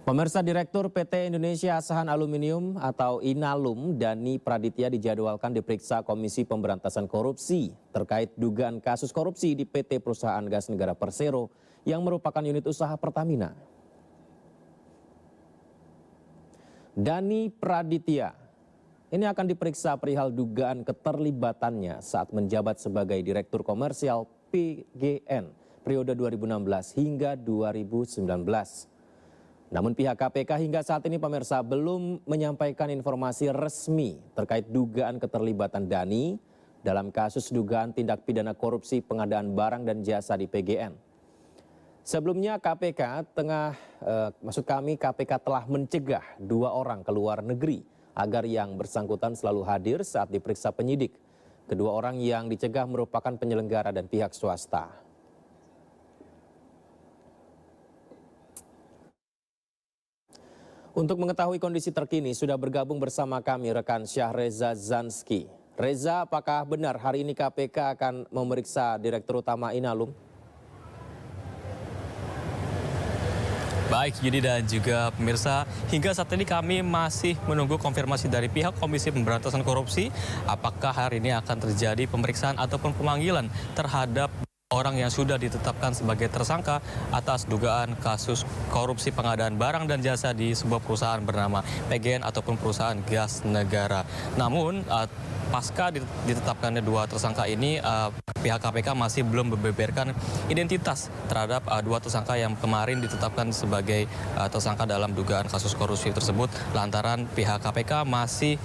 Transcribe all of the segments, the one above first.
Pemirsa, Direktur PT Indonesia Asahan Aluminium atau Inalum, Dani Praditya dijadwalkan diperiksa Komisi Pemberantasan Korupsi terkait dugaan kasus korupsi di PT Perusahaan Gas Negara Persero yang merupakan unit usaha Pertamina. Dani Praditya ini akan diperiksa perihal dugaan keterlibatannya saat menjabat sebagai Direktur Komersial PGN periode 2016 hingga 2019. Namun pihak KPK hingga saat ini, pemirsa, belum menyampaikan informasi resmi terkait dugaan keterlibatan Dani dalam kasus dugaan tindak pidana korupsi pengadaan barang dan jasa di PGN. Sebelumnya KPK telah mencegah 2 orang ke luar negeri agar yang bersangkutan selalu hadir saat diperiksa penyidik. Kedua orang yang dicegah merupakan penyelenggara dan pihak swasta. Untuk mengetahui kondisi terkini, sudah bergabung bersama kami rekan Syahreza Zanski. Reza, apakah benar hari ini KPK akan memeriksa Direktur Utama Inalum? Baik, Yudi dan juga pemirsa, hingga saat ini kami masih menunggu konfirmasi dari pihak Komisi Pemberantasan Korupsi apakah hari ini akan terjadi pemeriksaan ataupun pemanggilan terhadap orang yang sudah ditetapkan sebagai tersangka atas dugaan kasus korupsi pengadaan barang dan jasa di sebuah perusahaan bernama PGN ataupun perusahaan gas negara. Namun pasca ditetapkannya 2 tersangka ini, pihak KPK masih belum membeberkan identitas terhadap 2 tersangka yang kemarin ditetapkan sebagai tersangka dalam dugaan kasus korupsi tersebut, lantaran pihak KPK masih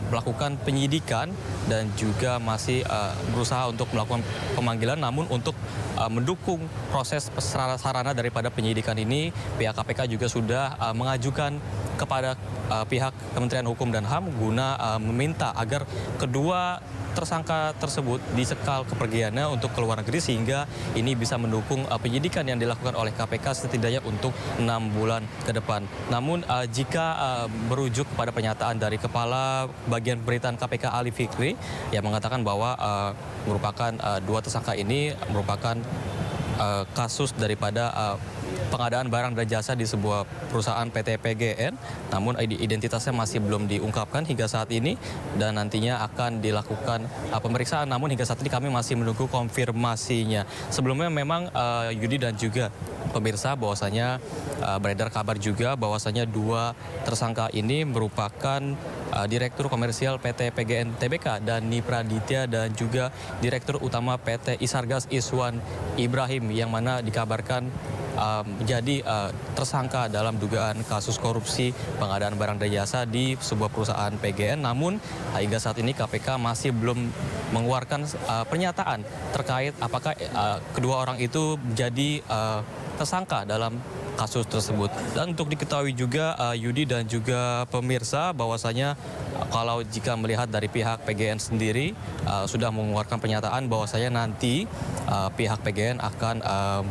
melakukan penyidikan dan juga masih berusaha untuk melakukan pemanggilan. Namun untuk mendukung proses sarana daripada penyidikan ini, pihak KPK juga sudah mengajukan kepada pihak Kementerian Hukum dan HAM guna meminta agar kedua tersangka tersebut disekal kepergiannya untuk ke luar negeri, sehingga ini bisa mendukung penyidikan yang dilakukan oleh KPK setidaknya untuk 6 bulan ke depan. Namun jika merujuk kepada pernyataan dari Kepala Bagian Pemberitaan KPK Ali Fikri yang mengatakan bahwa merupakan 2 tersangka ini merupakan kasus daripada pengadaan barang dan jasa di sebuah perusahaan PT PGN, namun identitasnya masih belum diungkapkan hingga saat ini dan nantinya akan dilakukan pemeriksaan. Namun hingga saat ini kami masih menunggu konfirmasinya. Sebelumnya memang Yudi dan juga pemirsa, bahwasanya beredar kabar juga bahwasanya 2 tersangka ini merupakan Direktur Komersial PT PGN Tbk Dani Praditya dan juga Direktur Utama PT Isargas Iswan Ibrahim, yang mana dikabarkan menjadi tersangka dalam dugaan kasus korupsi pengadaan barang dan jasa di sebuah perusahaan PGN. Namun hingga saat ini KPK masih belum mengeluarkan pernyataan terkait apakah kedua orang itu menjadi tersangka dalam kasus tersebut. Dan untuk diketahui juga Yudi dan juga pemirsa, bahwasanya kalau jika melihat dari pihak PGN sendiri sudah mengeluarkan pernyataan bahwasanya nanti pihak PGN akan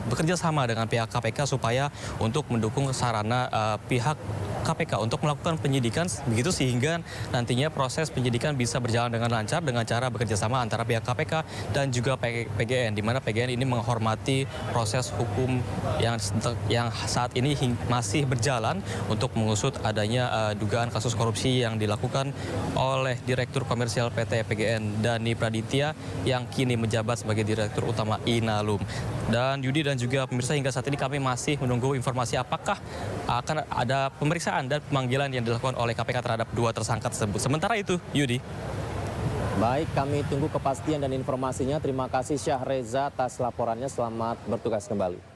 bekerja sama dengan pihak KPK supaya untuk mendukung sarana pihak KPK untuk melakukan penyidikan, begitu sehingga nantinya proses penyidikan bisa berjalan dengan lancar dengan cara bekerja sama antara pihak KPK dan juga PGN, di mana PGN ini menghormati proses hukum yang saat ini masih berjalan untuk mengusut adanya dugaan kasus korupsi yang dilakukan oleh Direktur Komersial PT PGN Dani Praditya yang kini menjabat sebagai Direktur Utama Inalum. Dan Yudi dan juga pemirsa, hingga saat ini kami masih menunggu informasi apakah akan ada pemeriksaan dan pemanggilan yang dilakukan oleh KPK terhadap 2 tersangka tersebut. Sementara itu, Yudi. Baik, kami tunggu kepastian dan informasinya. Terima kasih Syahreza atas laporannya. Selamat bertugas kembali.